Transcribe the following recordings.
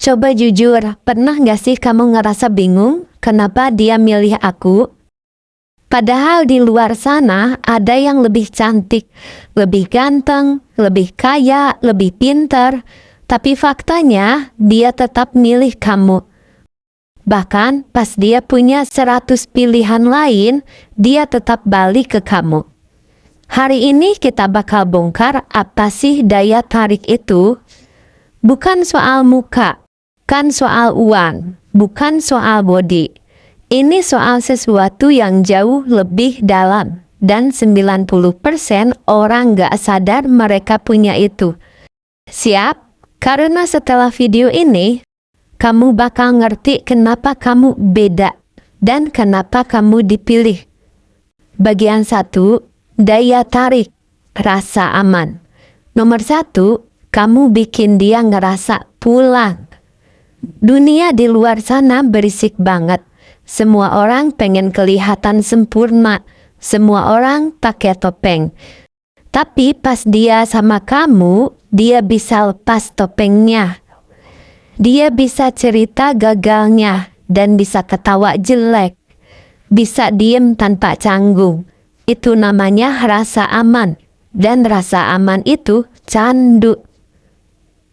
Coba jujur, pernah gak sih kamu ngerasa bingung kenapa dia milih aku? Padahal di luar sana ada yang lebih cantik, lebih ganteng, lebih kaya, lebih pintar. Tapi faktanya dia tetap milih kamu. Bahkan pas dia punya 100 pilihan lain, dia tetap balik ke kamu. Hari ini kita bakal bongkar apa sih daya tarik itu. Bukan soal muka, bukan soal uang, bukan soal body. Ini soal sesuatu yang jauh lebih dalam, dan 90% orang gak sadar mereka punya itu. Siap? Karena setelah video ini, kamu bakal ngerti kenapa kamu beda, dan kenapa kamu dipilih. Bagian 1, daya tarik, rasa aman. Nomor 1, kamu bikin dia ngerasa pulang. Dunia di luar sana berisik banget. Semua orang pengen kelihatan sempurna. Semua orang pakai topeng. Tapi pas dia sama kamu, dia bisa lepas topengnya. Dia bisa cerita gagalnya dan bisa ketawa jelek. Bisa diem tanpa canggung. Itu namanya rasa aman. Dan rasa aman itu candu.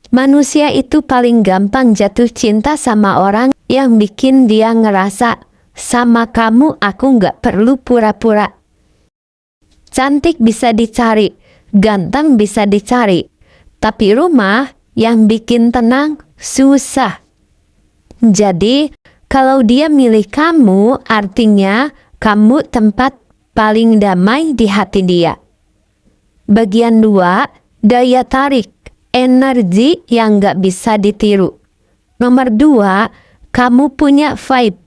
Manusia itu paling gampang jatuh cinta sama orang yang bikin dia ngerasa, sama kamu aku gak perlu pura-pura. Cantik bisa dicari, ganteng bisa dicari, tapi rumah yang bikin tenang susah. Jadi, kalau dia milih kamu, artinya kamu tempat paling damai di hati dia. Bagian 2, daya tarik. Energi yang gak bisa ditiru. Nomor 2, kamu punya vibe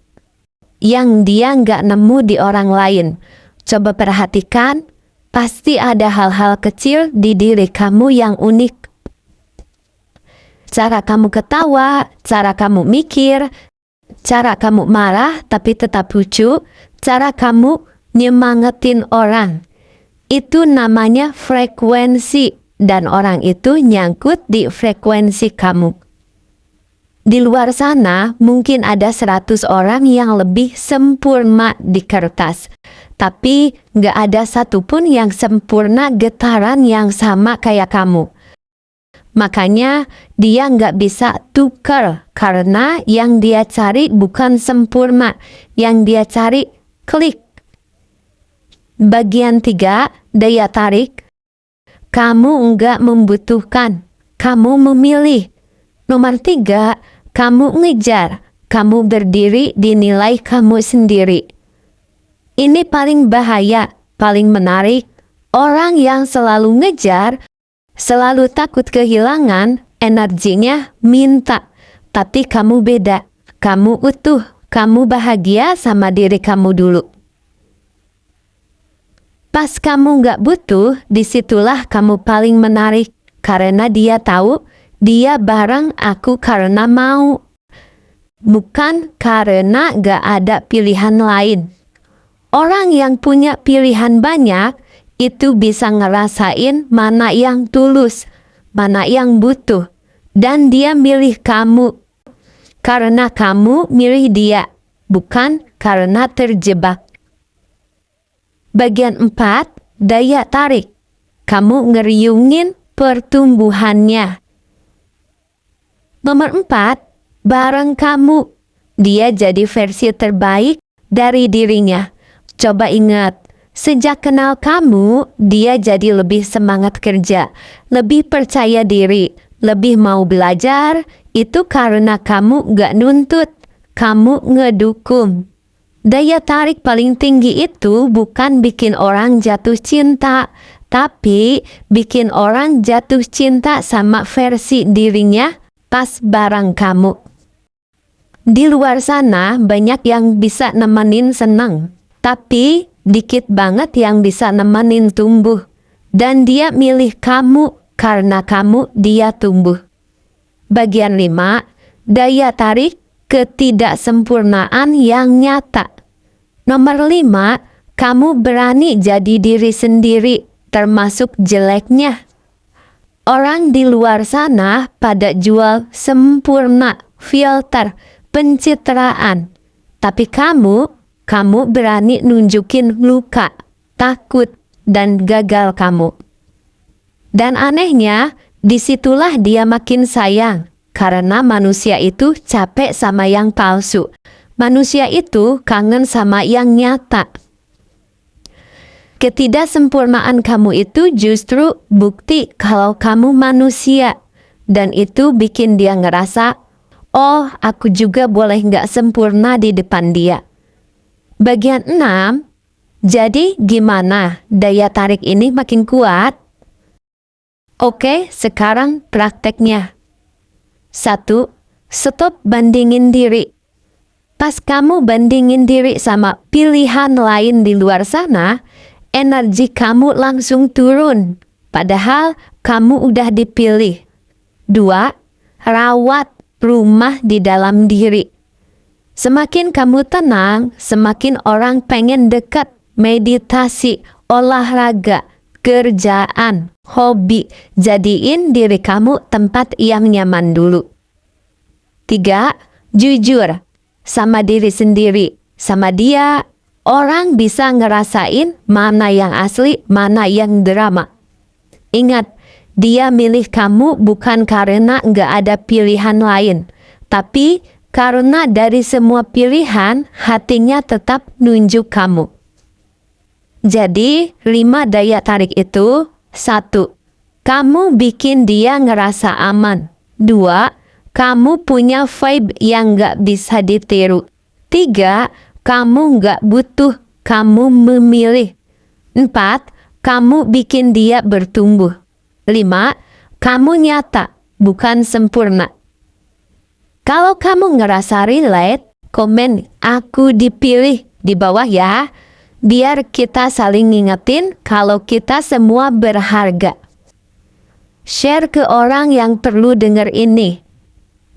yang dia gak nemu di orang lain. Coba perhatikan, pasti ada hal-hal kecil di diri kamu yang unik. Cara kamu ketawa, cara kamu mikir, cara kamu marah tapi tetap lucu, cara kamu nyemangetin orang. Itu namanya frekuensi. Dan orang itu nyangkut di frekuensi kamu. Di luar sana mungkin ada 100 orang yang lebih sempurna di kertas. Tapi gak ada satupun yang sempurna getaran yang sama kayak kamu. Makanya dia gak bisa tukar. Karena yang dia cari bukan sempurna. Yang dia cari klik. Bagian 3, daya tarik. Kamu enggak membutuhkan, kamu memilih. Nomor 3, kamu ngejar, kamu berdiri di nilai kamu sendiri. Ini paling bahaya, paling menarik. Orang yang selalu ngejar, selalu takut kehilangan, energinya minta. Tapi kamu beda, kamu utuh, kamu bahagia sama diri kamu dulu. Pas kamu gak butuh, disitulah kamu paling menarik. Karena dia tahu, dia bareng aku karena mau. Bukan karena gak ada pilihan lain. Orang yang punya pilihan banyak, itu bisa ngerasain mana yang tulus, mana yang butuh. Dan dia milih kamu. Karena kamu milih dia, bukan karena terjebak. Bagian 4, daya tarik. Kamu ngeriungin pertumbuhannya. Nomor 4, bareng kamu. Dia jadi versi terbaik dari dirinya. Coba ingat, sejak kenal kamu, dia jadi lebih semangat kerja, lebih percaya diri, lebih mau belajar. Itu karena kamu gak nuntut, kamu ngedukung. Daya tarik paling tinggi itu bukan bikin orang jatuh cinta, tapi bikin orang jatuh cinta sama versi dirinya pas bareng kamu. Di luar sana banyak yang bisa nemenin senang, tapi dikit banget yang bisa nemenin tumbuh. Dan dia milih kamu karena kamu dia tumbuh. Bagian 5, daya tarik ketidaksempurnaan yang nyata. Nomor 5, kamu berani jadi diri sendiri, termasuk jeleknya. Orang di luar sana pada jual sempurna, filter, pencitraan. Tapi kamu berani nunjukin luka, takut, dan gagal kamu. Dan anehnya, disitulah dia makin sayang. Karena manusia itu capek sama yang palsu. Manusia itu kangen sama yang nyata. Ketidaksempurnaan kamu itu justru bukti kalau kamu manusia. Dan itu bikin dia ngerasa, oh, aku juga boleh nggak sempurna di depan dia. Bagian 6, jadi gimana daya tarik ini makin kuat? Oke, sekarang prakteknya. 1. Stop bandingin diri. Pas kamu bandingin diri sama pilihan lain di luar sana, energi kamu langsung turun. Padahal kamu udah dipilih. 2. Rawat rumah di dalam diri. Semakin kamu tenang, semakin orang pengen dekat, meditasi, olahraga, kerjaan, hobi. Jadiin diri kamu tempat yang nyaman dulu. 3. Jujur sama diri sendiri. Sama dia, orang bisa ngerasain mana yang asli, mana yang drama. Ingat, dia milih kamu bukan karena nggak ada pilihan lain. Tapi karena dari semua pilihan, hatinya tetap nunjuk kamu. Jadi, 5 daya tarik itu. 1. Kamu bikin dia ngerasa aman. 2. Kamu punya vibe yang gak bisa ditiru. 3. Kamu gak butuh, kamu memilih. 4. Kamu bikin dia bertumbuh. 5. Kamu nyata, bukan sempurna. Kalau kamu ngerasa relate, komen "aku dipilih" di bawah ya. Biar kita saling ngingetin kalau kita semua berharga. Share ke orang yang perlu dengar ini.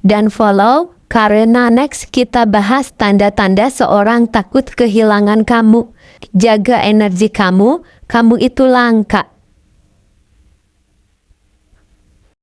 Dan follow, karena next kita bahas tanda-tanda seorang takut kehilangan kamu. Jaga energi kamu itu langka.